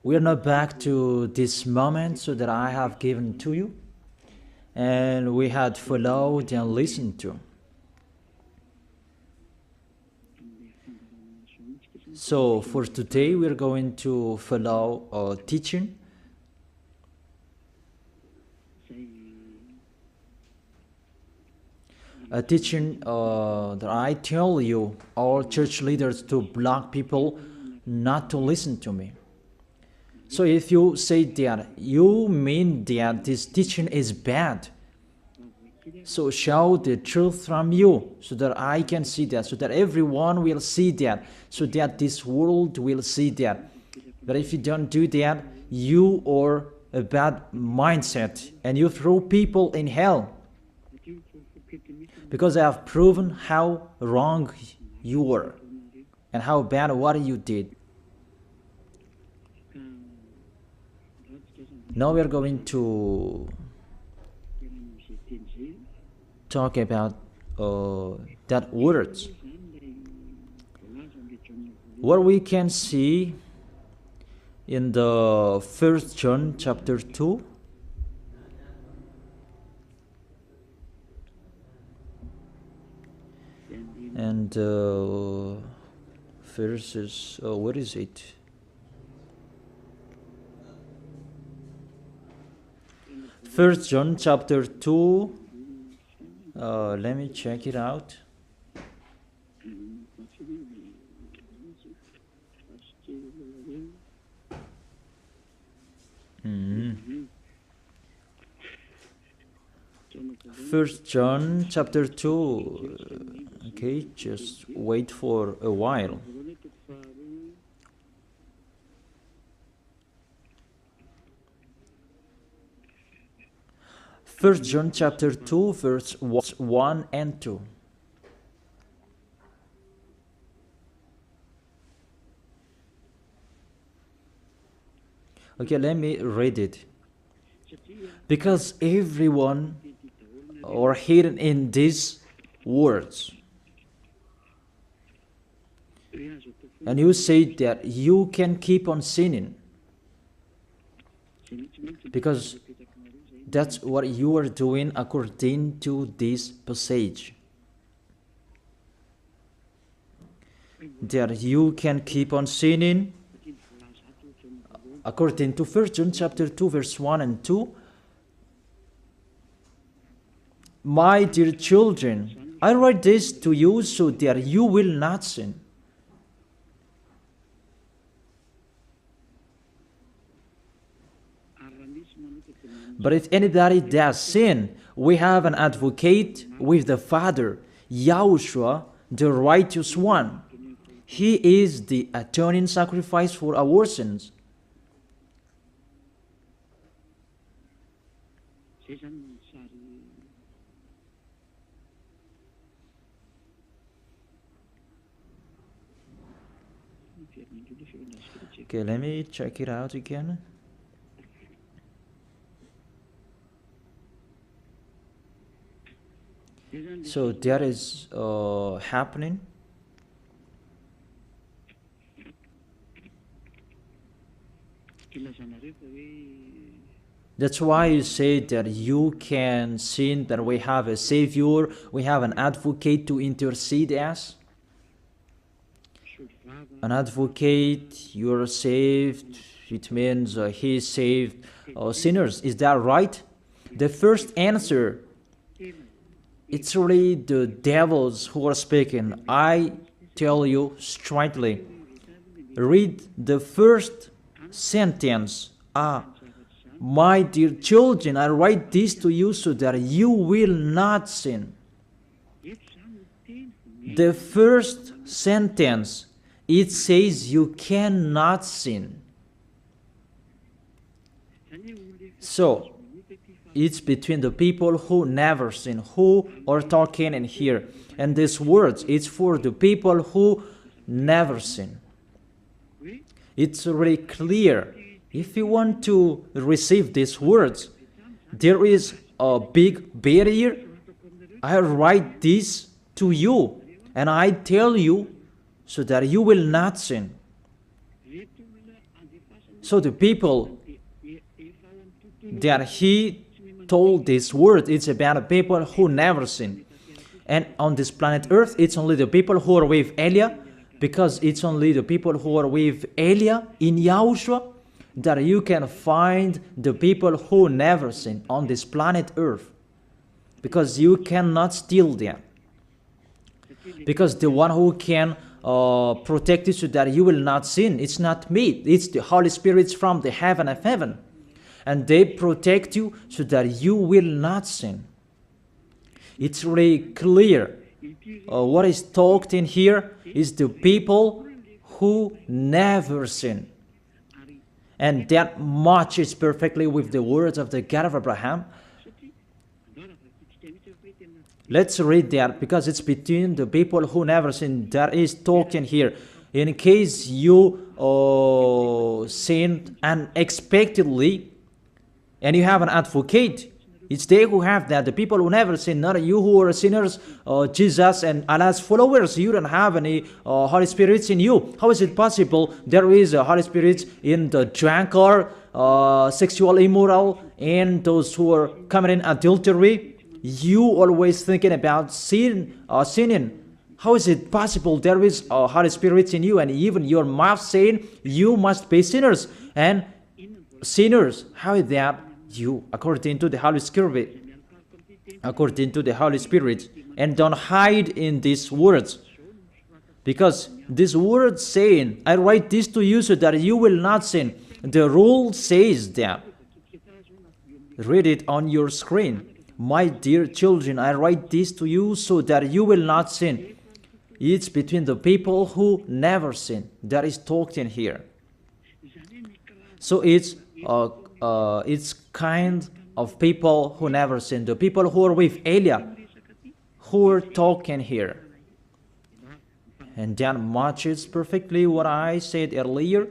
We are now back to this moment so that I have given to you, and we had followed and listened to. So for today, we are going to follow a teaching. A teaching that I tell you, all church leaders, to block people not to listen to me. So if you say that, you mean that this teaching is bad. So show the truth from you, so that I can see that, so that everyone will see that, so that this world will see that. But if you don't do that, you are a bad mindset, and you throw people in hell. Because I have proven how wrong you were, and how bad what you did. Now we are going to talk about that words. What we can see in the 1 John chapter 2. And verses, what is it? First John chapter 2. Let me check it out. First John chapter 2. Okay, just wait for a while. First John chapter 2, verse 1 and 2. Okay, let me read it. Because everyone are hidden in these words. And you say that you can keep on sinning, because that's what you are doing according to this passage. That you can keep on sinning according to 1 John chapter 2 verse 1 and 2. My dear children, I write this to you so that you will not sin. But if anybody does sin, we have an advocate with the Father, YAHOSHUAH, the righteous one. He is the atoning sacrifice for our sins. Okay, let me check it out again. So that is happening. That's why you say that you can sin, that we have a Savior, we have an advocate to intercede us. An advocate, you're saved, it means he saved sinners. Is that right? The first answer, it's really the devils who are speaking. I tell you straightly, read the first sentence. My dear children, I write this to you so that you will not sin. The first sentence, it says you cannot sin. So, it's between the people who never sin, who are talking in here. And these words, it's for the people who never sin. It's really clear. If you want to receive these words, there is a big barrier. I write this to you, and I tell you so that you will not sin. So the people that he told this word, it's about the people who never sin. And on this planet Earth, it's only the people who are with Elia, because it's only the people who are with Elia in Yahushua that you can find the people who never sin on this planet Earth. Because you cannot steal them. Because the one who can protect you so that you will not sin, it's not me, it's the Holy Spirit from the heaven of heaven. And they protect you so that you will not sin. It's really clear. What is talked in here is the people who never sin. And that matches perfectly with the words of the God of Abraham. Let's read that, because it's between the people who never sin that is talked in here. In case you sinned unexpectedly and you have an advocate, it's they who have that, the people who never sin, not you who are sinners, Jesus and Allah's followers. You don't have any Holy Spirits in you. How is it possible there is a Holy Spirit in the drunkard, sexual immoral, and those who are committing adultery? You always thinking about sinning. How is it possible there is a Holy Spirit in you, and even your mouth saying you must be sinners? And sinners, how is that you, according to the Holy Spirit? According to the Holy Spirit. And don't hide in these words. Because this word saying, I write this to you so that you will not sin. The rule says that. Read it on your screen. My dear children, I write this to you so that you will not sin. It's between the people who never sin that is talked in here. So it's kind of people who never sin. The people who are with Elia, who are talking here. And that matches perfectly what I said earlier.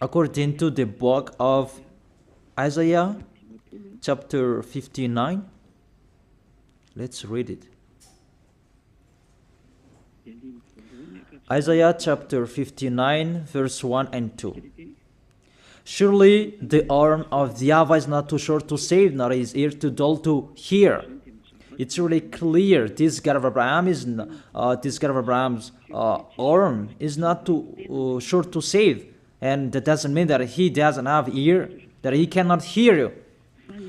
According to the book of Isaiah, chapter 59. Let's read it. Isaiah chapter 59, verse 1 and 2. Surely the arm of the YAHVAH is not too short to save, nor his ear too dull to hear. It's really clear. This God of Abraham is this God of Abraham's arm is not too short to save, and that doesn't mean that he doesn't have ear, that he cannot hear you.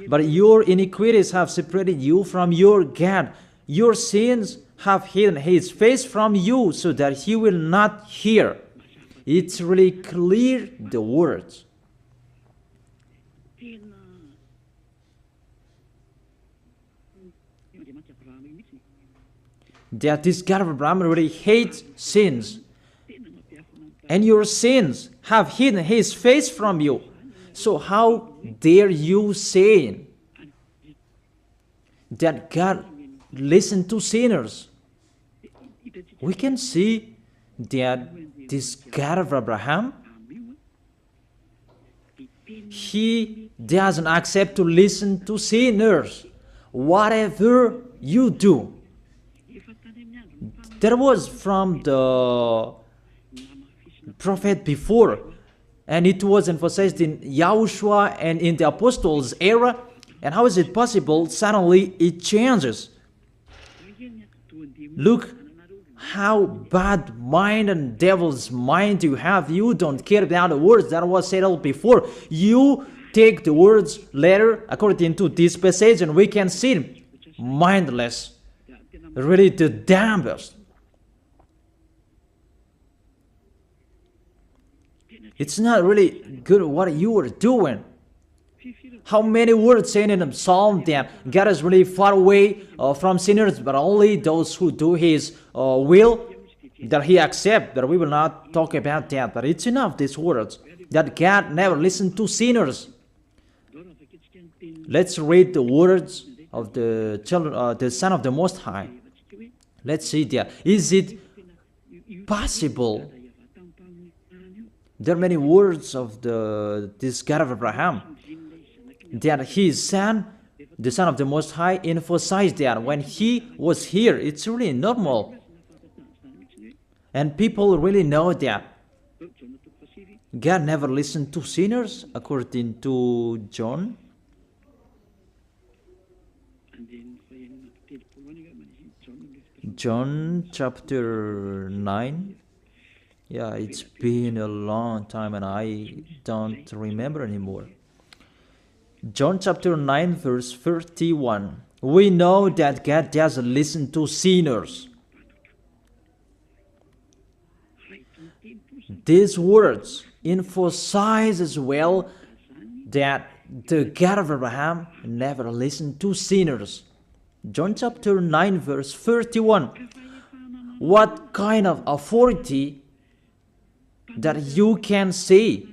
But your iniquities have separated you from your God. Your sins have hidden his face from you so that he will not hear. It's really clear, the words. That this God of Abraham really hates sins. And your sins have hidden his face from you. So how dare you say that God listens to sinners? We can see that this God of Abraham, he doesn't accept to listen to sinners. Whatever you do. There was from the prophet before, and it was emphasized in YAHOSHUAH and in the apostles' era. And how is it possible suddenly it changes? Look how bad mind and devil's mind you have. You don't care about the words that was said before. You take the words later according to this passage, and we can see mindless, really the dumbest. It's not really good what you are doing. How many words saying in the psalm that God is really far away from sinners, but only those who do his will, that he accepts, that we will not talk about that. But it's enough, these words, that God never listened to sinners. Let's read the words of the children, the Son of the Most High. Let's see that. Is it possible? There are many words of this God of Abraham that his son, the Son of the Most High, emphasized that when he was here. It's really normal. And people really know that. God never listened to sinners, according to John. John chapter 9. Yeah, it's been a long time and I don't remember anymore. John chapter 9 verse 31. We know that God doesn't listen to sinners. These words emphasize as well that the God of Abraham never listened to sinners. John chapter 9 verse 31. What kind of authority that you can say,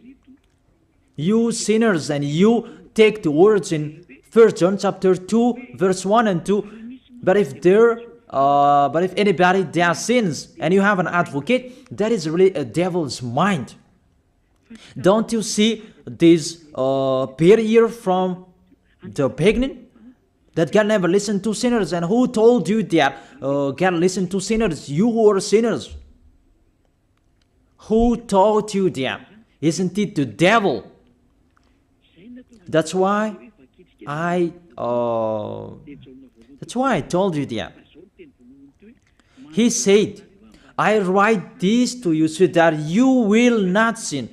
you sinners, and you take the words in 1 John chapter 2 verse 1 and 2, but if anybody does sins and you have an advocate, that is really a devil's mind. Don't you see this barrier from the beginning? That God never listened to sinners. And who told you that God listened to sinners? You who are sinners. Who taught you that? Isn't it the devil? That's why I told you that. He said, I write this to you so that you will not sin.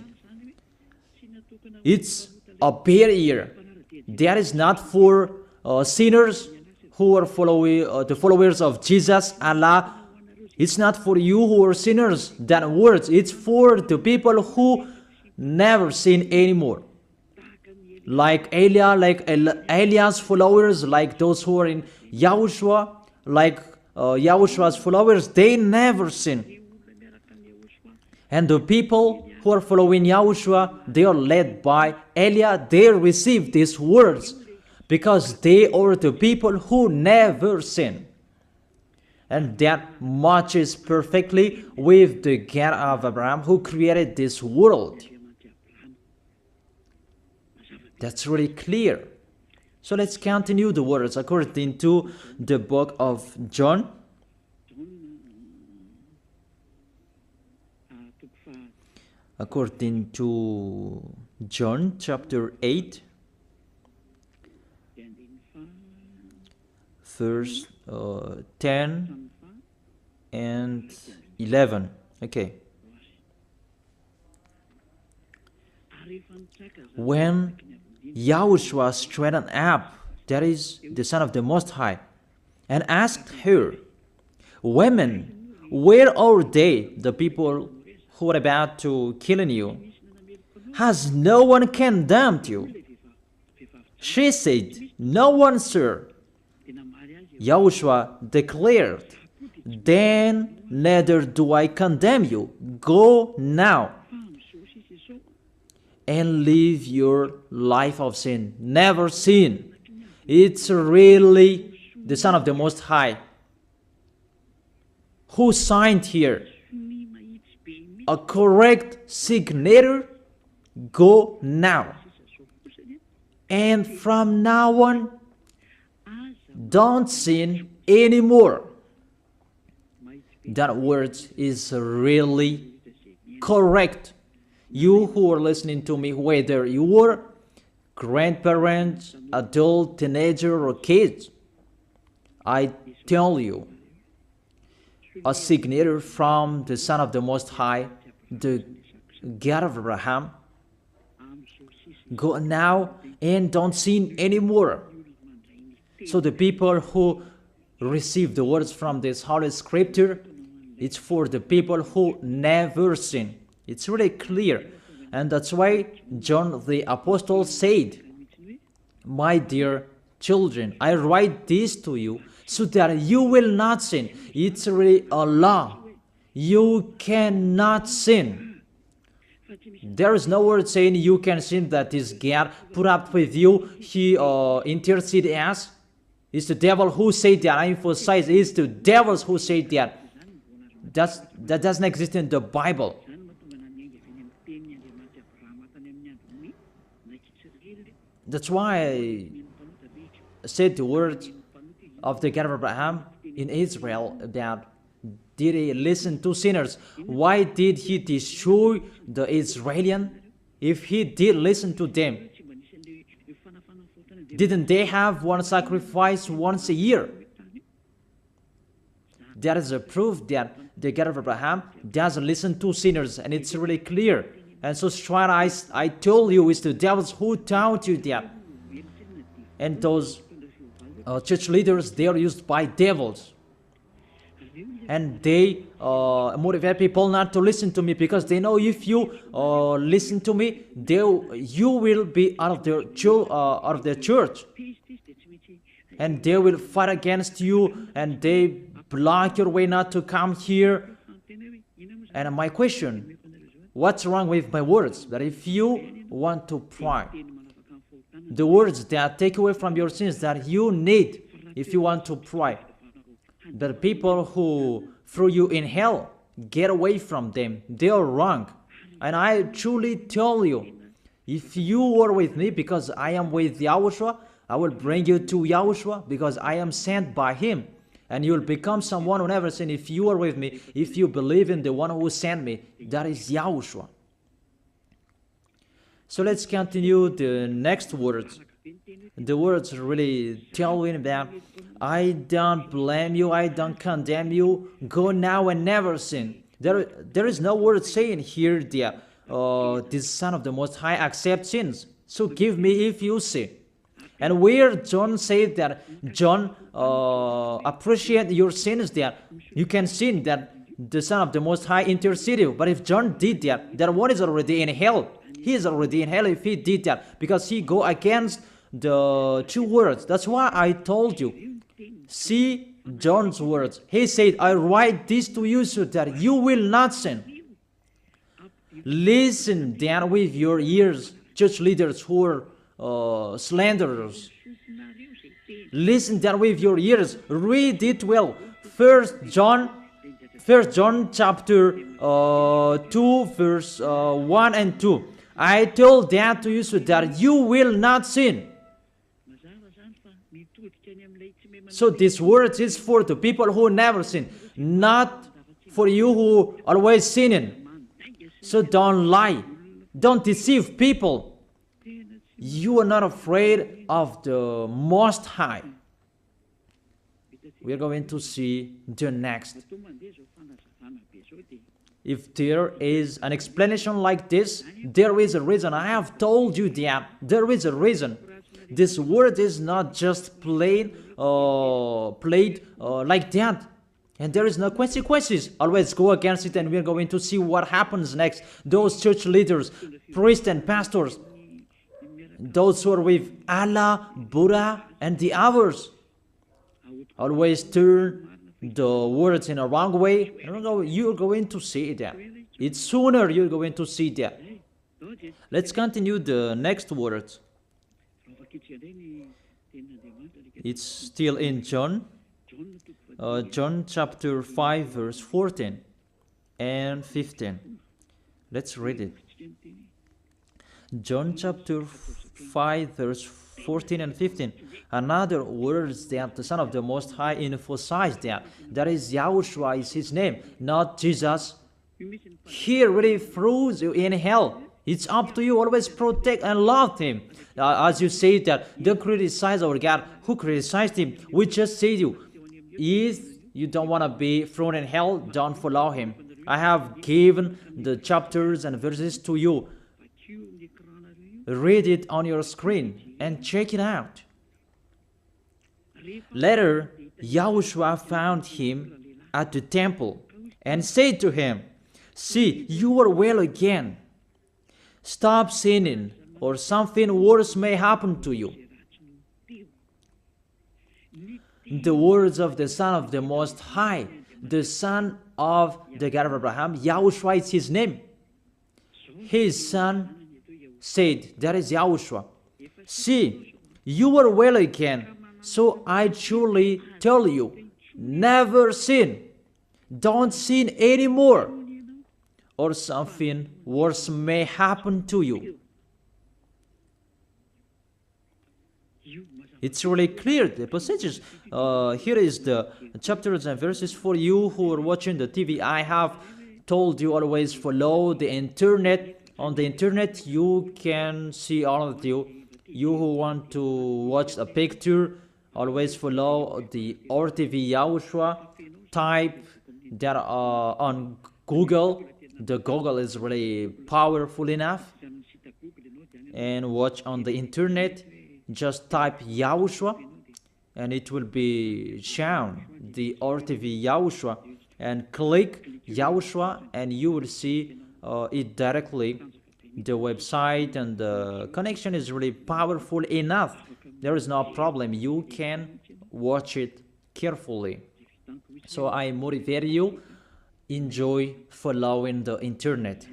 It's a barrier. That is not for sinners who are the followers of Jesus, Allah. It's not for you who are sinners, that words. It's for the people who never sin anymore. Like Elia, like Elias followers, like those who are in YAHOSHUAH, like YAHOSHUAH's followers, they never sin. And the people who are following YAHOSHUAH, they are led by Elia. They receive these words because they are the people who never sin. And that matches perfectly with the God of Abraham who created this world. That's really clear. So let's continue the words according to the book of John. According to John chapter 8, verse 10 and 11. Okay. When YAHOSHUAH straightened up, that is the Son of the Most High, and asked her, Women, where are they, the people who are about to kill you? Has no one condemned you? She said, No one, sir. YAHOSHUAH declared, Then neither do I condemn you. Go now and live your life of sin. Never sin. It's really the Son of the Most High who signed here. A correct signature. Go now. And from now on, don't sin anymore. That word is really correct. You who are listening to me, whether you are grandparents, adult, teenager, or kids, I tell you, a signature from the Son of the Most High, the God of Abraham. Go now and don't sin anymore. So the people who receive the words from this Holy Scripture, it's for the people who never sin. It's really clear. And that's why John the Apostle said, My dear children, I write this to you so that you will not sin. It's really a law. You cannot sin. There is no word saying you can sin that is God put up with you. He intercede as. It's the devil who said that. I emphasize, it's the devils who say that. That doesn't exist in the Bible. That's why I said the words of the God of Abraham in Israel that Did he listen to sinners? Why did he destroy the Israelites? If he did listen to them, didn't they have one sacrifice once a year? That is a proof that the God of Abraham doesn't listen to sinners, and it's really clear. And so straight I told you, it's the devils who taught you that. And those church leaders, they are used by devils. And they motivate people not to listen to me, because they know if you listen to me, you will be out of their church. And they will fight against you, and they block your way not to come here. And my question, what's wrong with my words? That if you want to pray, the words that take away from your sins that you need if you want to pray, the people who threw you in hell, get away from them. They are wrong. And I truly tell you, if you are with me, because I am with YAHOSHUAH, I will bring you to YAHOSHUAH, because I am sent by him. And you will become someone who never sinned if you are with me, if you believe in the one who sent me. That is YAHOSHUAH. So let's continue the next words. The words really tell him that I don't blame you, I don't condemn you, go now and never sin. There is no word saying here that this Son of the Most High accepts sins. So give me if you sin. And where John said that John appreciate your sins, that you can sin, that the Son of the Most High intercede you. But if John did that, that one is already in hell. He is already in hell if he did that, because he go against the two words. That's why I told you. See John's words. He said, I write this to you so that you will not sin. Listen then with your ears, church leaders who are slanderers. Listen then with your ears. Read it well. First John chapter 2 verse 1 and 2. I told that to you so that you will not sin. So this word is for the people who never sin, not for you who always sinning. So don't lie. Don't deceive people. You are not afraid of the Most High. We are going to see the next. If there is an explanation like this, there is a reason. I have told you that there is a reason. This word is not just played like that. And there is no consequences. Always go against it, and we are going to see what happens next. Those church leaders, priests and pastors, those who are with Allah, Buddha, and the others, always turn the words in a wrong way. You're going to see that. It's sooner you're going to see that. Let's continue the next words. It's still in John. John chapter 5 verse 14 and 15. Let's read it. John chapter 5 verse 14 and 15. Another words that the Son of the Most High emphasized that is YAHOSHUAH is his name, not Jesus. He really throws you in hell. It's up to you. Always protect and love him. As you say that, don't criticize our God. Who criticized him? We just say to you, if you don't want to be thrown in hell, don't follow him. I have given the chapters and verses to you. Read it on your screen and check it out. Later, YAHOSHUAH found him at the temple and said to him, see, you are well again. Stop sinning, or something worse may happen to you. The words of the Son of the Most High, the Son of the God of Abraham, YAHOSHUAH is his name. His son said, that is YAHOSHUAH, see, you are well again, so I truly tell you, never sin. Don't sin anymore, or something worse may happen to you. It's really clear, the passages. Here is the chapters and verses for you who are watching the TV. I have told you always follow the internet. On the internet, you can see all of you. You who want to watch a picture, always follow the RTV YAHOSHUAH. Type that on Google. The Google is really powerful enough. And watch on the internet. Just type YAHOSHUAH and it will be shown the RTV YAHOSHUAH, and click YAHOSHUAH and you will see it directly, the website, and the connection is really powerful enough. There is no problem, you can watch it carefully. So I motivate you, enjoy following the internet.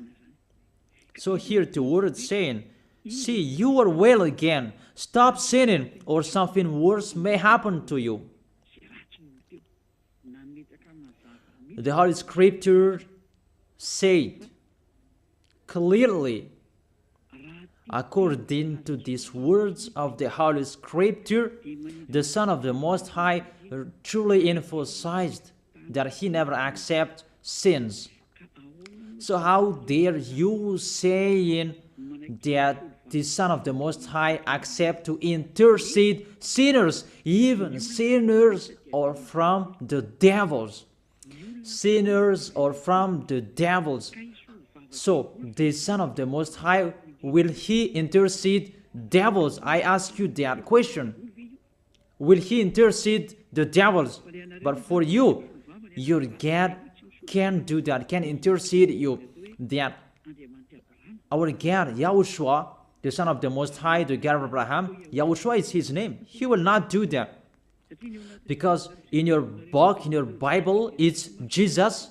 So here the word saying, see, you are well again. Stop sinning or something worse may happen to you. The Holy Scripture said clearly, according to these words of the Holy Scripture, the Son of the Most High truly emphasized that he never accepts sins. So how dare you saying that the Son of the Most High accept to intercede sinners, even sinners or from the devils. Sinners or from the devils. So the Son of the Most High, will he intercede devils? I ask you that question. Will he intercede the devils? But for you, your God can do that, can intercede you. That our God, YAHOSHUAH, the Son of the Most High, the God of Abraham, YAHOSHUAH is his name. He will not do that. Because in your book, in your Bible, it's Jesus.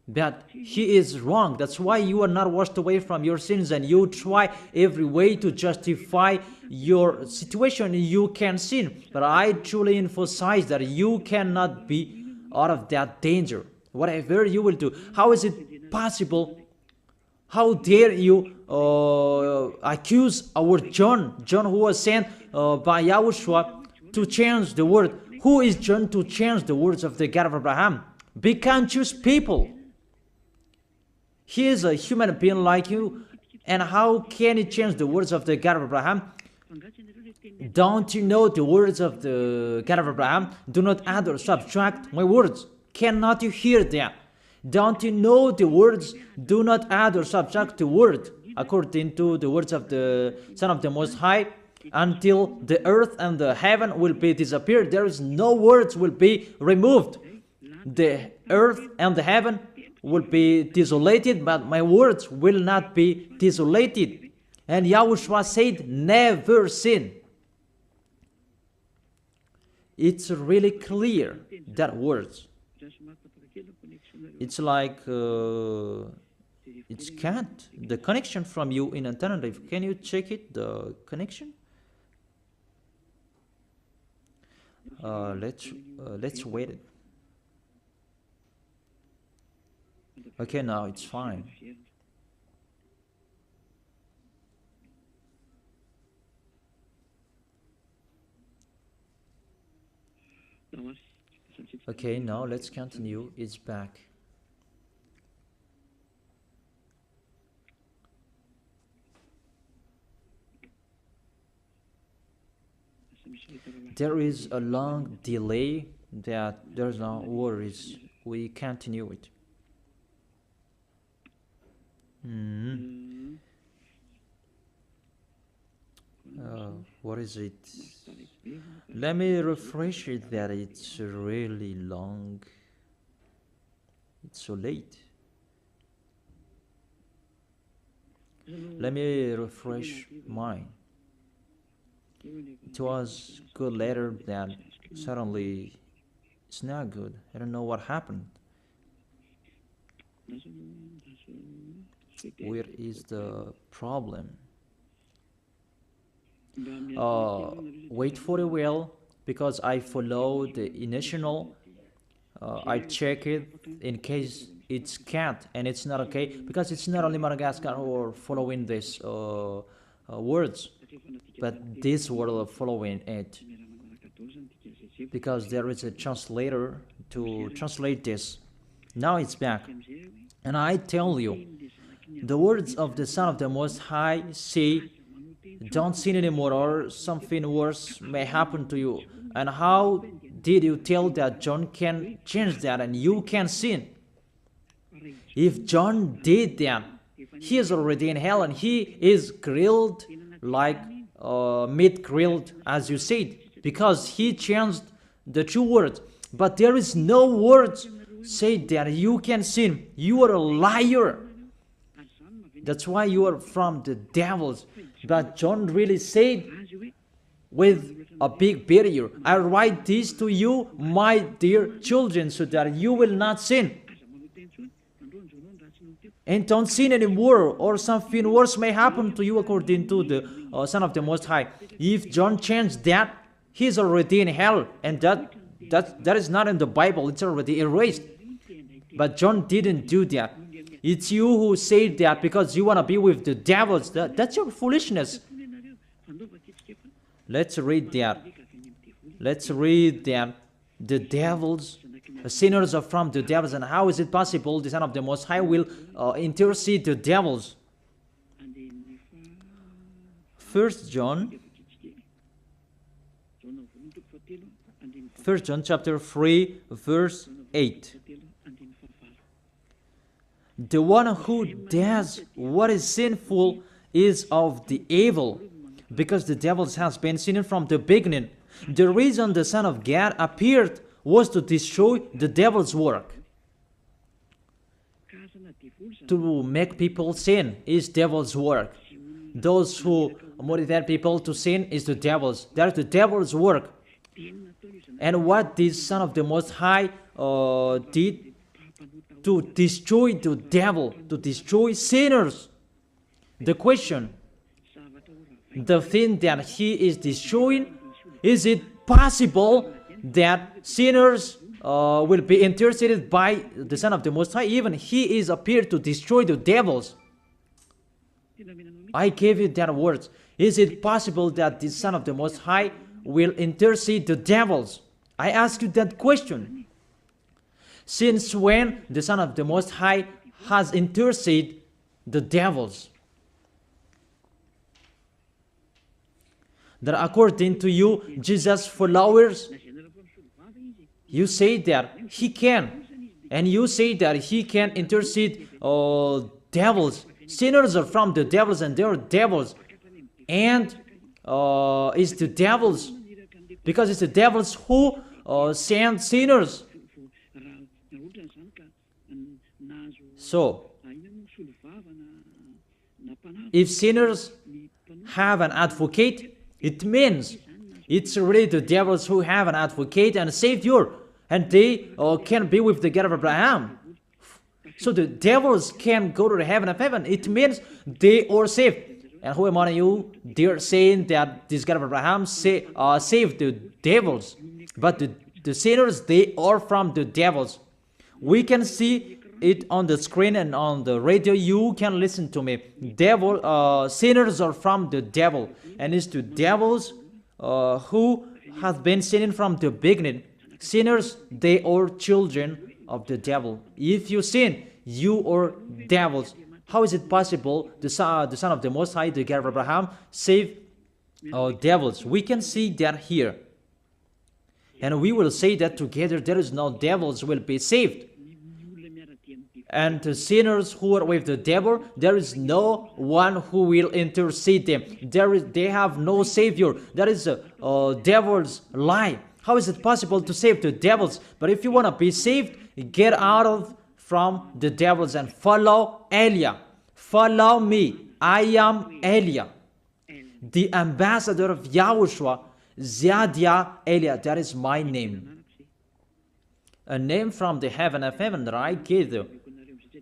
But he is wrong. That's why you are not washed away from your sins and you try every way to justify your situation. You can sin. But I truly emphasize that you cannot be out of that danger. Whatever you will do. How is it possible? How dare you accuse our John who was sent by YAHOSHUAH to change the word? Who is John to change the words of the God of Abraham? Be conscious people. He is a human being like you, and how can he change the words of the God of Abraham? Don't you know the words of the God of Abraham? Do not add or subtract my words. Cannot you hear that? Don't you know the words? Do not add or subtract the word, according to the words of the Son of the Most High, until the earth and the heaven will be disappeared. There is no words will be removed. The earth and the heaven will be desolated, but my words will not be desolated. And YAHOSHUAH said, never sin. It's really clear, that words. It's like it's can't. The connection from you in alternative. Can you check it? The connection. Let's wait it. Okay, now it's fine. Okay, now let's continue. It's back. There is a long delay that there's no worries. We continue it. What is it? Let me refresh it that it's really long. It's so late. Let me refresh mine. It was good later, then suddenly it's not good. I don't know what happened. Where is the problem? Wait for a while, because I follow the initial. I check it in case it's can't, and it's not okay, because it's not only Madagascar who are following these words. but this will follow in it, because there is a translator to translate this. Now it's back. And I tell you, the words of the Son of the Most High say, don't sin anymore, or something worse may happen to you. And how did you tell that John can change that and you can sin? If John did that, he is already in hell, and he is grilled like meat grilled, as you said, because he changed the true words. But there is no words say that you can sin. You are a liar. That's why you are from the devils. But John really said with a big barrier, I write this to you, my dear children, so that you will not sin. And don't sin anymore, or something worse may happen to you, according to the Son of the Most High. If John changed that, he's already in hell, and that is not in the Bible. It's already erased. But John didn't do that. It's you who say that because you want to be with the devils. That's your foolishness. Let's read that. Let's read that. The devils, sinners are from the devils. And how is it possible the Son of the Most High will intercede the devils? 1 John chapter 3, verse 8. The one who does what is sinful is of the evil, because the devils has been sinning from the beginning. The reason the Son of God appeared was to destroy the devil's work. To make people sin is devil's work. Those who motivate people to sin is the devil's. That's the devil's work. And what this Son of the Most High did to destroy the devil, to destroy sinners. The question, the thing that he is destroying, is it possible that sinners will be interceded by the Son of the Most High? Even he is appeared to destroy the devils. I gave you that words. Is it possible that the Son of the Most High will intercede the devils? I ask you that question. Since when the Son of the Most High has interceded the devils? That according to you, Jesus' followers, you say that he can. And you say that he can intercede devils. Sinners are from the devils, and they are devils. And it's the devils, because it's the devils who send sinners. So, if sinners have an advocate, it means it's really the devils who have an advocate and a savior, and they can be with the God of Abraham. So the devils can go to the heaven of heaven. It means they are saved. And who among you, they're saying that this God of Abraham saved the devils, but the sinners, they are from the devils. We can see it on the screen and on the radio. You can listen to me. Sinners are from the devil, and it's the devils who have been sinning from the beginning. Sinners, they are children of the devil. If you sin, you are devils. How is it possible the Son of the Most High, the God of Abraham, save devils? We can see that here. And we will say that together, there is no devils will be saved. And the sinners who are with the devil, there is no one who will intercede them. They have no savior. That is a devil's lie. How is it possible to save the devils? But if you want to be saved, get out from the devils and follow Elia. Follow me. I am Elia, the ambassador of YAHOSHUAH, Ziadia Elia. That is my name. A name from the heaven of heaven that I gave you.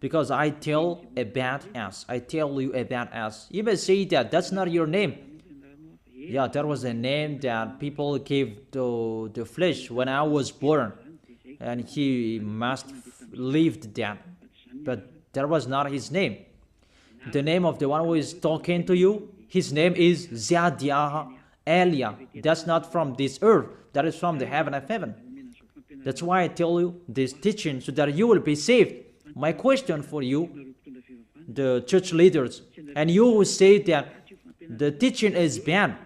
Because I tell about us. I tell you about us. You may say that that's not your name. Yeah, that was a name that people gave to the flesh when I was born. And he must lived that. But that was not his name. The name of the one who is talking to you His name is Zadiah Elia. That's not from this earth. That is from the heaven of heaven. That's why I tell you this teaching, so that you will be saved. My question for you, the church leaders, and you who say that the teaching is bad,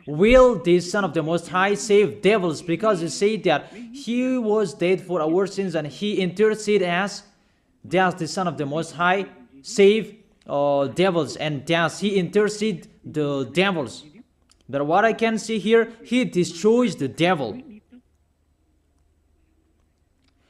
will the Son of the Most High save devils? Because you say that He was dead for our sins and He interceded as, does the Son of the Most High save devils, and does He intercede the devils? But what I can see here, He destroys the devil.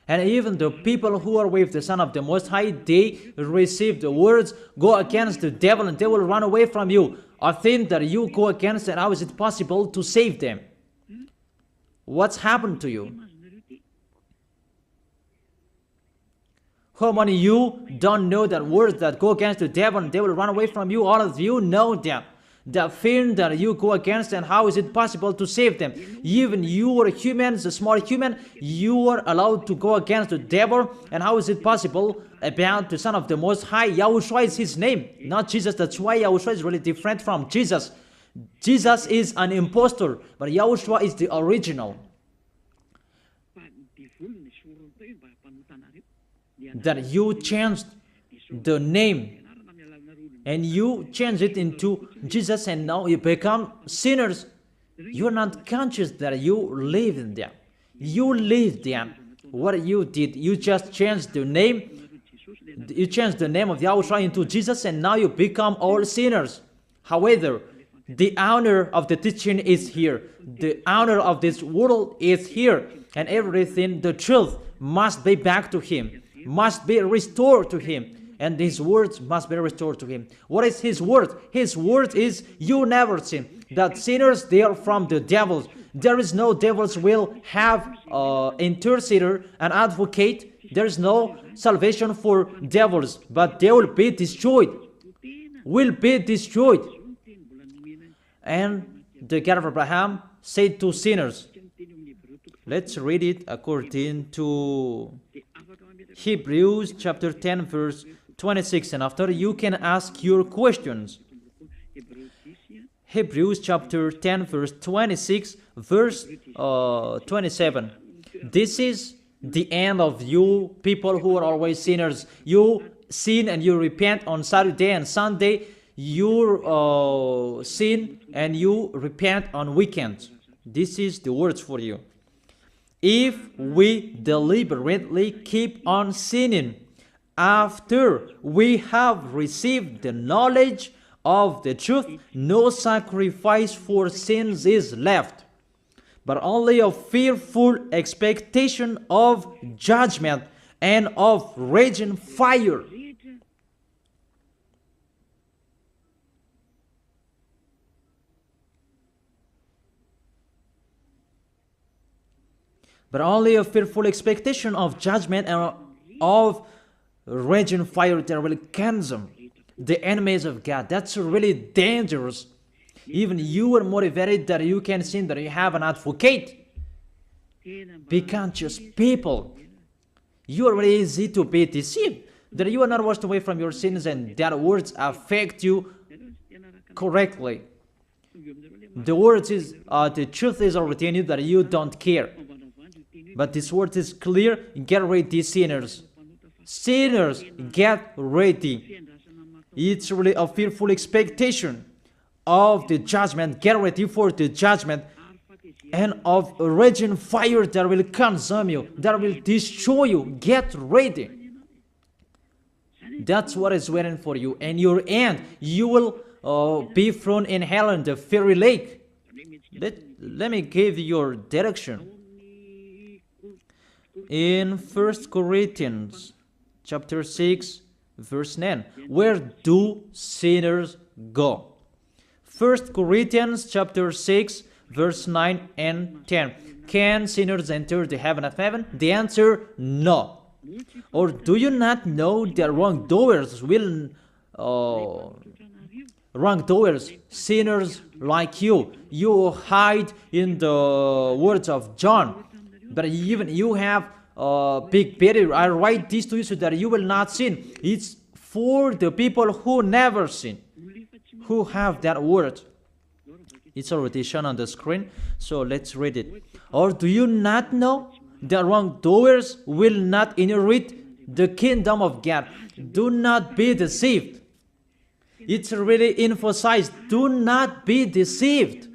And even the people who are with the Son of the Most High, they receive the words, go against the devil and they will run away from you. A thing that you go against, and how is it possible to save them? What's happened to you? How many of you don't know that words that go against the devil and they will run away from you? All of you know that. The thing that you go against, and how is it possible to save them? Even you are humans, a small human, you are allowed to go against the devil, and how is it possible about the Son of the Most High? YAHOSHUAH is His name, not Jesus. That's why YAHOSHUAH is really different from Jesus. Jesus is an impostor, but YAHOSHUAH is the original. That you changed the name and you change it into Jesus, and now you become sinners. You're not conscious that you live in them. You live there. What you did, you just changed the name. You changed the name of YAHOSHUAH into Jesus, and now you become all sinners. However, the honor of the teaching is here. The honor of this world is here. And everything, the truth, must be back to Him, must be restored to Him. And His words must be restored to Him. What is His word? His word is, you never sin. That sinners, they are from the devils. There is no devils will have intercessor, an advocate. There is no salvation for devils, but they will be destroyed. Will be destroyed. And the God of Abraham said to sinners. Let's read it according to Hebrews chapter 10 verse 26, and after you can ask your questions. Hebrews chapter 10 verse 26 verse 27. This is the end of you people who are always sinners. You sin and you repent on Saturday and Sunday. You sin and you repent on weekends. This is the words for you. If we deliberately keep on sinning after we have received the knowledge of the truth, no sacrifice for sins is left, but only a fearful expectation of judgment and of raging fire. But only a fearful expectation of judgment and of raging fire that will consume the enemies of God. That's really dangerous. Even you are motivated that you can sin, that you have an advocate. Be conscious people. You are really easy to be deceived. That you are not washed away from your sins and that words affect you correctly. The words is, the truth is already in you that you don't care. But this word is clear. Get ready, sinners. Sinners, get ready. It's really a fearful expectation of the judgment. Get ready for the judgment and of a raging fire that will consume you, that will destroy you. Get ready. That's what is waiting for you. And your end, you will be thrown in hell in the fiery lake. Let me give you your direction. In 1 Corinthians chapter 6 verse 9, where do sinners go? 1 Corinthians chapter 6 verse 9 and 10. Can sinners enter the heaven of heaven? The answer, no. Or do you not know that wrongdoers will wrongdoers, sinners like you hide in the words of John, but even you have big barrier. I write this to you so that you will not sin. It's for the people who never sin, who have that word. It's already shown on the screen, so let's read it. Or do you not know that wrongdoers will not inherit the kingdom of God? Do not be deceived. It's really emphasized, do not be deceived.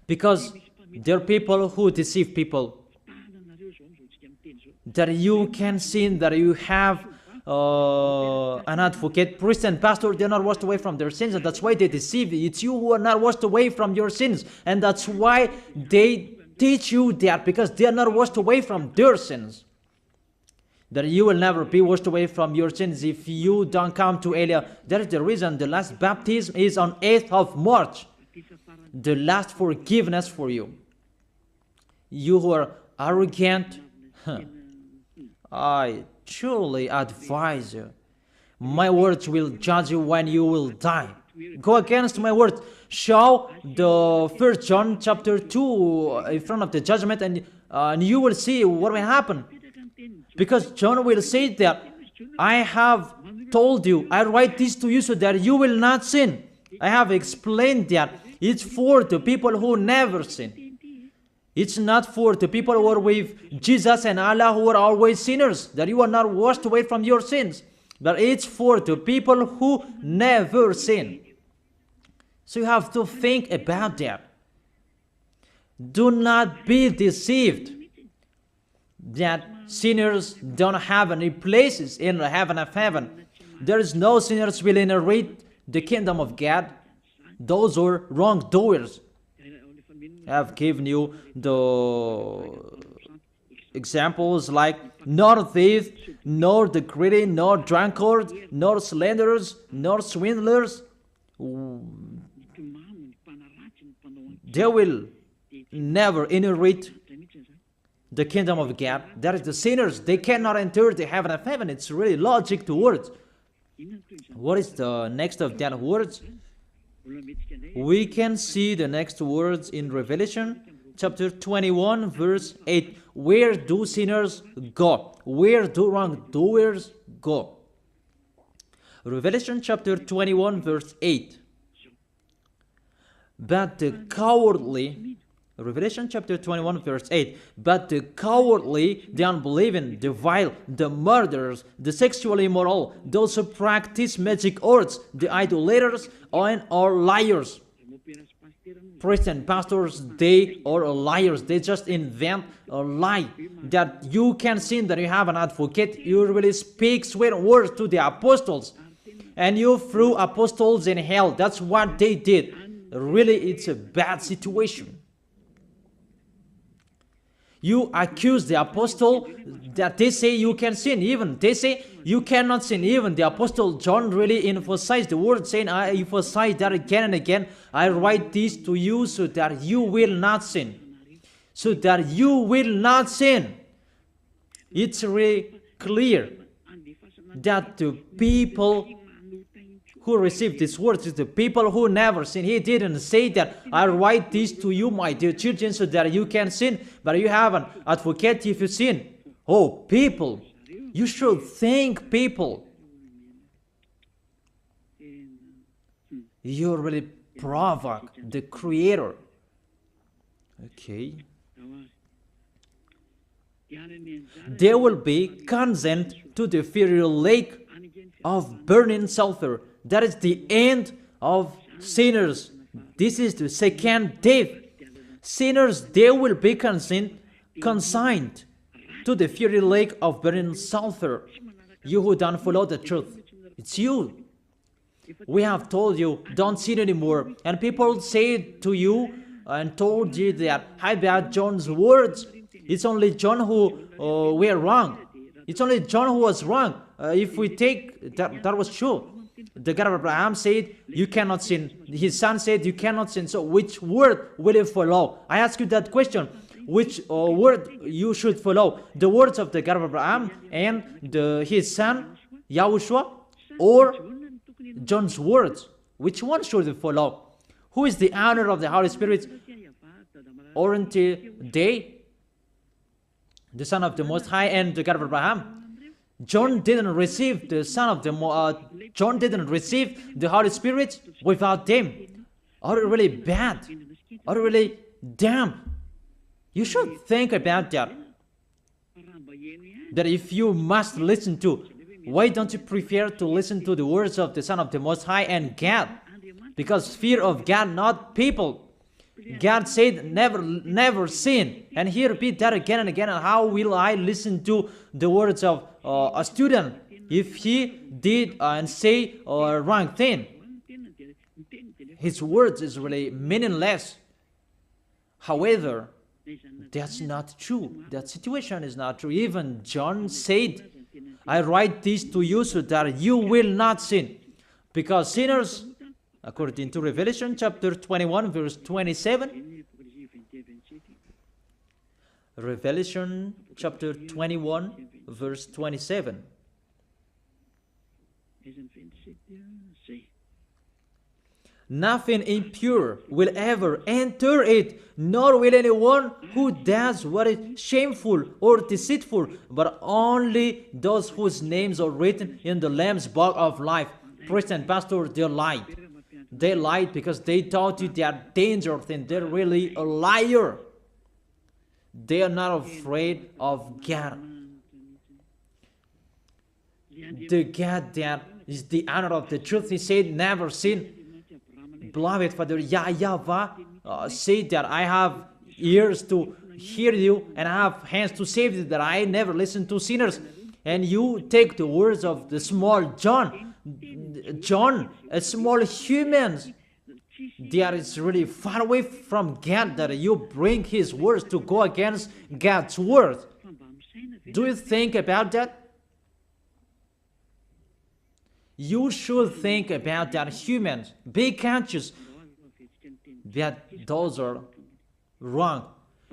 Because there are people who deceive people. That you can sin, that you have an advocate, priest and pastor, they're not washed away from their sins, and that's why they deceive you. It's you who are not washed away from your sins, and that's why they teach you that, because they are not washed away from their sins. That you will never be washed away from your sins if you don't come to Elia. That is the reason the last baptism is on 8th of March. The last forgiveness for you. You who are arrogant, I truly advise you. My words will judge you when you will die. Go against my words. Show the 1 John chapter 2 in front of the judgment, and you will see what will happen. Because John will say that, I have told you, I write this to you so that you will not sin. I have explained that. It's for the people who never sin. It's not for the people who are with Jesus and Allah, who are always sinners, that you are not washed away from your sins. But it's for the people who never sin. So you have to think about that. Do not be deceived that sinners don't have any places in the heaven of heaven. There is no sinners will inherit the kingdom of God. Those are wrongdoers. I have given you the examples like nor thief, nor the greedy, nor drunkard, nor slanderers, nor swindlers. They will never inherit the kingdom of God. That is the sinners. They cannot enter the heaven of heaven. It's really logic to words. What is the next of that words? We can see the next words in Revelation chapter 21 verse 8. Where do sinners go? Where do wrongdoers go? Revelation chapter 21 verse 8. But the cowardly, Revelation chapter 21 verse 8. But the cowardly, the unbelieving, the vile, the murderers, the sexually immoral, those who practice magic arts, the idolaters, and are liars. Priests and pastors, they are liars. They just invent a lie that you can sin, that you have an advocate. You really speak sweet words to the apostles, and you threw apostles in hell. That's what they did. Really, it's a bad situation. You accuse the apostle that they say you can sin. Even they say you cannot sin. Even the apostle John really emphasized the word, saying, I emphasize that again and again. I write this to you so that you will not sin. So that you will not sin. It's really clear that the people who received these words is the people who never sin. He didn't say that I write this to you, my dear children, so that you can sin, but you have an advocate if you sin. Oh, people, you should think, people. You really provoke the Creator. Okay. They will be condemned to the fiery lake of burning sulfur. That is the end of sinners. This is the second death. Sinners, they will be consigned to the fiery lake of burning sulfur. You who don't follow the truth, it's you. We have told you, don't sin anymore. And people say to you and told you that, I bet John's words. It's only John who were wrong. It's only John who was wrong. If we take that was true. The God of Abraham said, you cannot sin. His son said, you cannot sin. So which word will you follow? I ask you that question. Which word you should follow? The words of the God of Abraham and his son, YAHOSHUAH, or John's words? Which one should you follow? Who is the owner of the Holy Spirit? Aren't they the Son of the Most High and the God of Abraham? John didn't receive the John didn't receive the Holy Spirit without them. Are you really bad? Are you really damn? You should think about that. That if you must listen to, why don't you prefer to listen to the words of the Son of the Most High and God? Because fear of God, not people. God said, never sin. And he repeat that again and again. And how will I listen to the words of a student if he did and say a wrong thing? His words is really meaningless. However, that's not true. That situation is not true. Even John said, I write this to you so that you will not sin. Because sinners, according to Revelation chapter 21, verse 27, Revelation chapter 21, verse 27. Nothing impure will ever enter it, nor will anyone who does what is shameful or deceitful, but only those whose names are written in the Lamb's book of life. Priest and pastor, they lied. They lied because they taught you they are dangerous and they're really a liar. They are not afraid of God. The God that is the honor of the truth, he said, never sin. Beloved Father, YAHVAH said that I have ears to hear you and I have hands to save you, that I never listen to sinners. And you take the words of the small John, a small human, that is really far away from God, that you bring his words to go against God's word. Do you think about that? You should think about that, humans. Be conscious that those are wrong.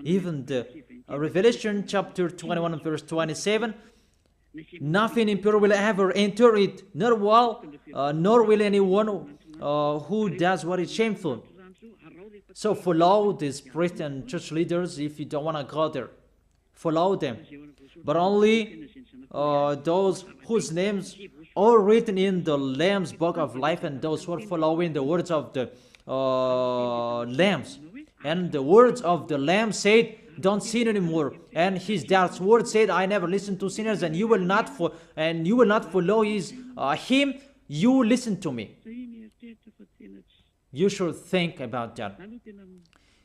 Even the Revelation chapter 21 verse 27, nothing impure will ever enter it, nor will anyone who does what is shameful. So follow these priests and church leaders if you don't want to go there. Follow them. But only those whose names are written in the Lamb's book of life, and those who are following the words of the Lambs. And the words of the Lamb said, don't sin anymore. And his dad's word said, I never listen to sinners, and you will not follow his him. You listen to me. You should think about that.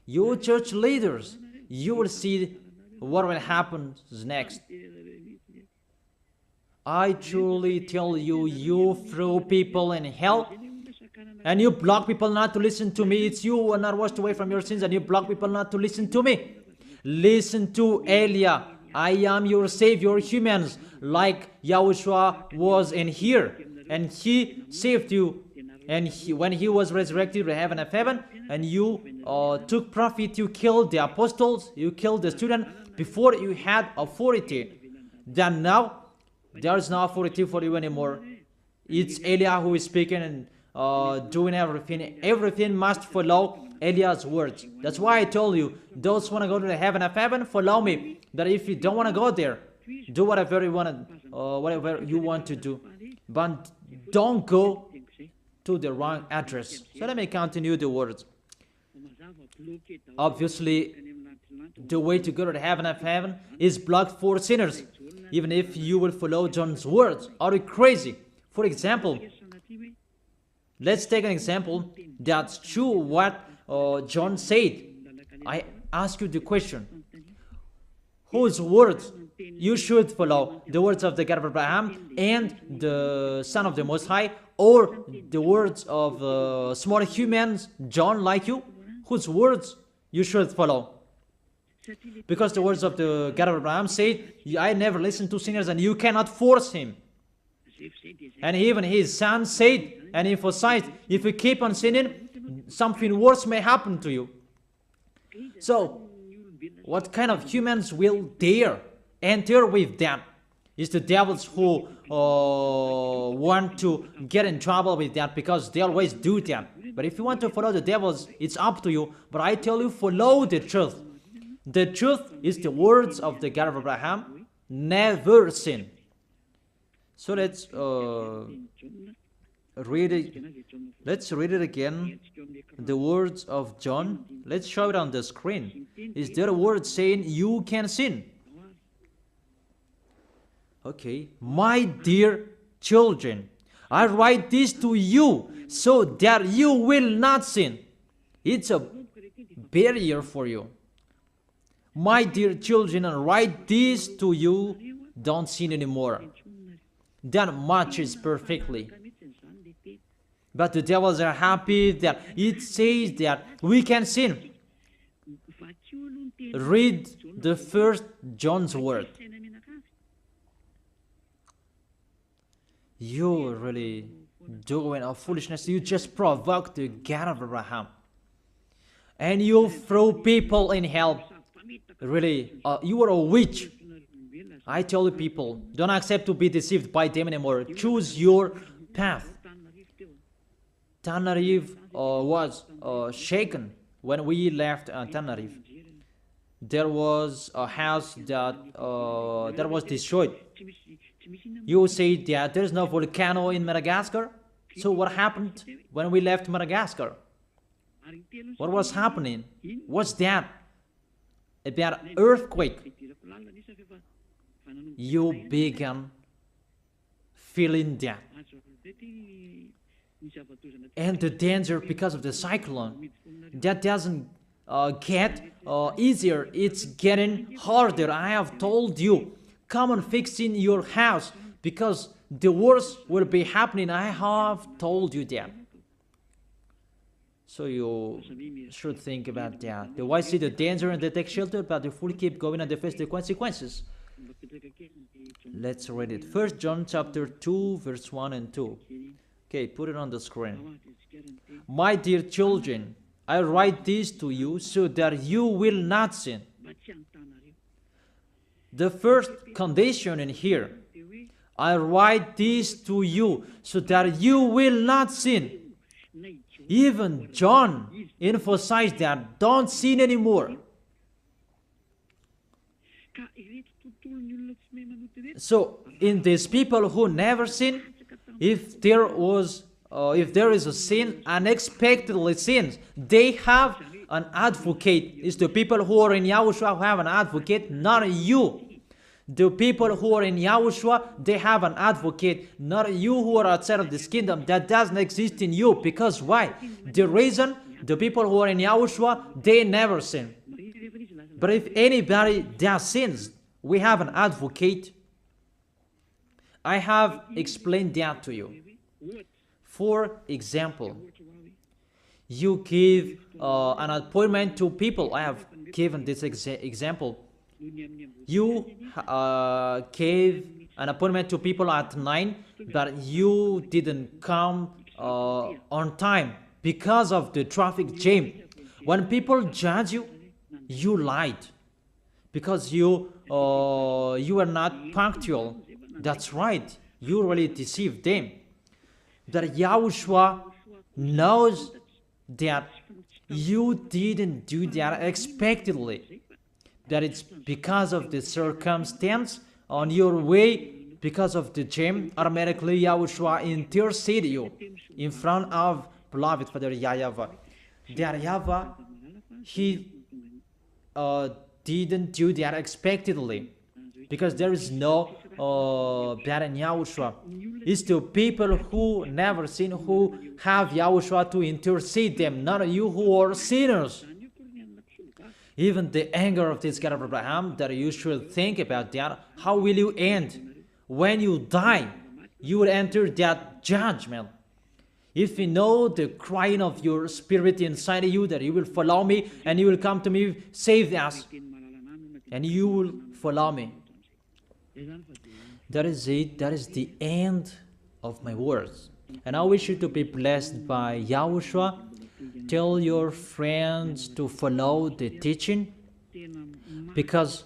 You church leaders, you will see what will happen next. I truly tell you, you throw people in hell, and you block people not to listen to me. It's you who are not washed away from your sins, and you block people not to listen to me. Listen to Elia. I am your Savior, humans, like YAHOSHUAH was in here, and he saved you. And when he was resurrected to heaven of heaven, and you took profit, you killed the apostles, you killed the student before you had authority. Then now, there is no authority for you anymore. It's Elia who is speaking and doing everything. Everything must follow Eliah's words. That's why I told you, those who want to go to the heaven of heaven, follow me. That if you don't want to go there, do whatever you want to do. But don't go to the wrong address. So let me continue the words. Obviously, the way to go to the heaven of heaven is blocked for sinners, even if you will follow John's words. Are you crazy? For example, let's take an example that's true what John said. I ask you the question, whose words you should follow? The words of the God of Abraham and the Son of the Most High, or the words of small humans, John like you? Whose words you should follow? Because the words of the God of Abraham said, I never listen to sinners, and you cannot force him. And even his son said and emphasized, if you keep on sinning, something worse may happen to you. So, what kind of humans will dare enter with them? It's the devils who want to get in trouble with that, because they always do that. But if you want to follow the devils, it's up to you. But I tell you, follow the truth. The truth is the words of the God of Abraham, never sin. So read it. Let's read it again. The words of John. Let's show it on the screen. Is there a word saying you can sin? Okay. My dear children, I write this to you so that you will not sin. It's a barrier for you. My dear children, I write this to you, don't sin anymore. That matches perfectly. But the devils are happy that it says that we can sin. Read the first John's word. You're really doing a foolishness. You just provoke the God of Abraham. And you throw people in hell. Really, you are a witch. I tell you people, don't accept to be deceived by them anymore. Choose your path. Tenerife was shaken when we left Tenerife. There was a house that was destroyed. You say that there is no volcano in Madagascar. So what happened when we left Madagascar? What was happening? What's that? About earthquake. You began feeling that. And the danger because of the cyclone, that doesn't get easier, it's getting harder. I have told you, come on fixing your house because the worst will be happening. I have told you that. So you should think about that. The wise see the danger and they take shelter, but the fool keep going and they face the consequences. Let's read it. 1 John chapter 2, verse 1 and 2. Okay, put it on the screen. My dear children, I write this to you so that you will not sin. The first condition in here, I write this to you so that you will not sin. Even John emphasized that, don't sin anymore. So, in these people who never sin, if there is a sin, unexpectedly sins, they have an advocate. It's the people who are in YAHOSHUAH who have an advocate, not you. The people who are in YAHOSHUAH, they have an advocate, not you who are outside of this kingdom. That doesn't exist in you. Because why? The reason, the people who are in YAHOSHUAH, they never sin. But if anybody does sins, we have an advocate. I have explained that to you. For example, you give an appointment to people. I have given this example. You gave an appointment to people at 9, but you didn't come on time because of the traffic jam. When people judge you, you lied because you are not punctual. That's right. You really deceived them. That YAHOSHUAH knows that you didn't do that expectedly. That it's because of the circumstance on your way, because of the jam, automatically YAHOSHUAH intercede you in front of beloved Father YAHVAH. That YAHVAH, he didn't do that expectedly, because there is no that in YAHOSHUAH. It's the people who never sin who have YAHOSHUAH to intercede them, not you who are sinners. Even the anger of this God of Abraham, that you should think about that. How will you end? When you die, you will enter that judgment. If you know the crying of your spirit inside you, that you will follow me and you will come to me, save us, and you will follow me. That is it. That is the end of my words. And I wish you to be blessed by YAHOSHUAH. Tell your friends to follow the teaching, because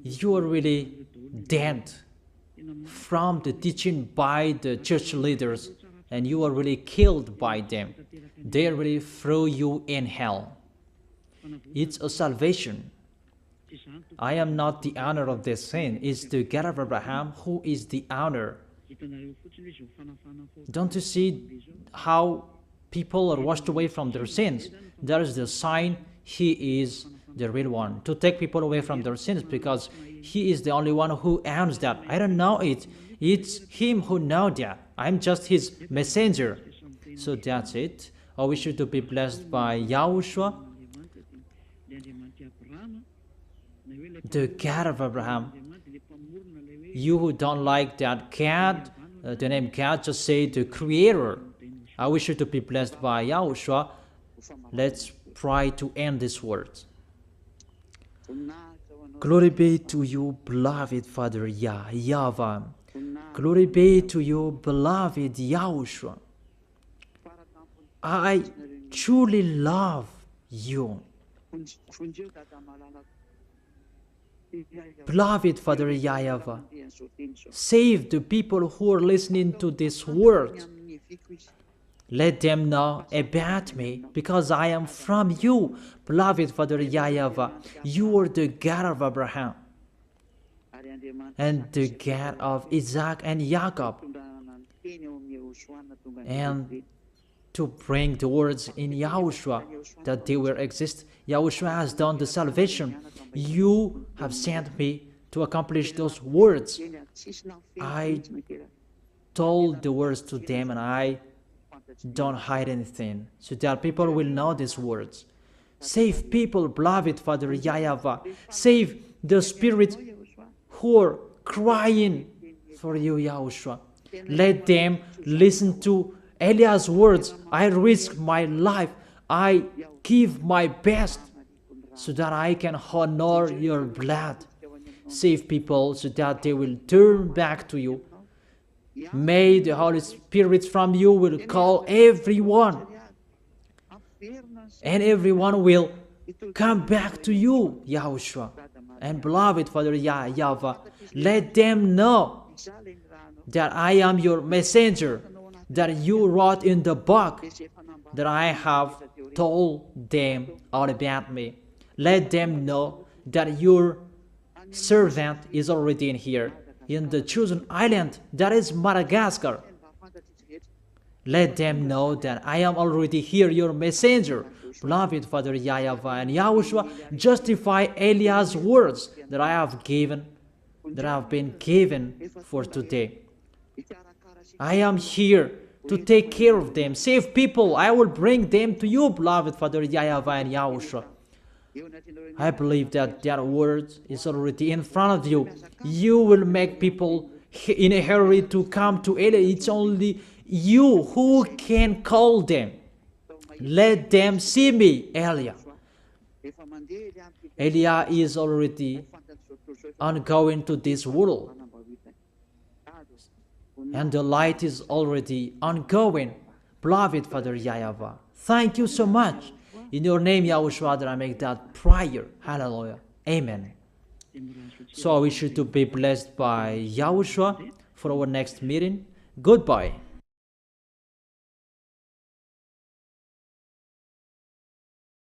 you are really dead from the teaching by the church leaders, and you are really killed by them. They really throw you in hell. It's a salvation. I am not the owner of this sin. It's the God of Abraham who is the owner Don't you see how people are washed away from their sins? That is the sign He is the real one, to take people away from their sins, because He is the only one who owns that. I don't know it. It's Him who knows that. I'm just His messenger. So that's it. I wish you to be blessed by YAHOSHUAH, the God of Abraham. You who don't like that God, the name God, just say the Creator. I wish you to be blessed by YAHOSHUAH. Let's try to end this word. Glory be to you, beloved Father YAHVAH. Glory be to you, beloved YAHOSHUAH. I truly love you. Beloved Father YAHVAH, save the people who are listening to this word. Let them know about me, because I am from you. Beloved Father YAHVAH, you are the God of Abraham and the God of Isaac and Jacob. And to bring the words in YAHOSHUAH that they will exist, YAHOSHUAH has done the salvation. You have sent me to accomplish those words. I told the words to them, and I don't hide anything, so that people will know these words. Save people, beloved Father YAHVAH. Save the spirits who are crying for you, YAHOSHUAH. Let them listen to Eliah's words. I risk my life. I give my best so that I can honor your blood. Save people so that they will turn back to you. May the Holy Spirit from you will call everyone, and everyone will come back to you, YAHOSHUAH. And beloved Father YAHVAH, let them know that I am your messenger, that you wrote in the book, that I have told them all about me. Let them know that your servant is already in here, in the chosen island, that is Madagascar. Let them know that I am already here, your messenger. Beloved Father YAHVAH and YAHOSHUAH, justify Eliah's words that I have been given for today. I am here to take care of them. Save people. I will bring them to you, beloved Father YAHVAH and YAHOSHUAH. I believe that that word is already in front of you. You will make people in a hurry to come to Eliah. It's only you who can call them. Let them see me, Eliah. Eliah is already ongoing to this world, and the light is already ongoing. Beloved Father YAHVAH, thank you so much. In your name, YAHOSHUAH, that I make that prayer. Hallelujah. Amen. So I wish you to be blessed by YAHOSHUAH for our next meeting. Goodbye.